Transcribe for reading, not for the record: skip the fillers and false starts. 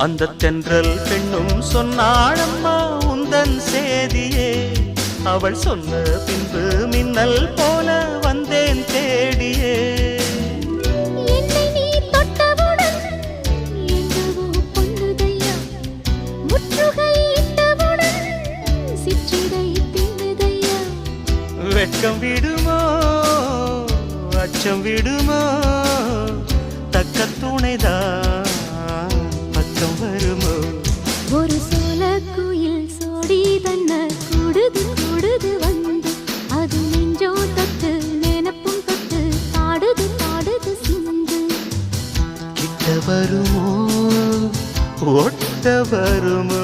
அந்த தென்றல் பெண்ணும் சொன்னாளம்மா உந்தன் சேதியே. அவள் சொன்ன பின்பு மின்னல் போல வந்தேன் தேடியே. என்னை நீ தொட்டவுடன் என்னவோ பொன்னுதையா, முற்றுகை இட்டவுடன் சிற்றிடை தின்னுதையா. வெட்கம் விடுமோ அச்சம் விடுமோ, தக்க துணைதான் பக்கம் வருமோ. ஒரு சோல குயில் சோடி தன்ன கூடுது கூடுது வந்து, அது நெஞ்சோ தொட்டு நினப்பும் தொட்டு பாடுது பாடுது சிந்து. கிட்ட வருமோ ஒட்ட வருமோ.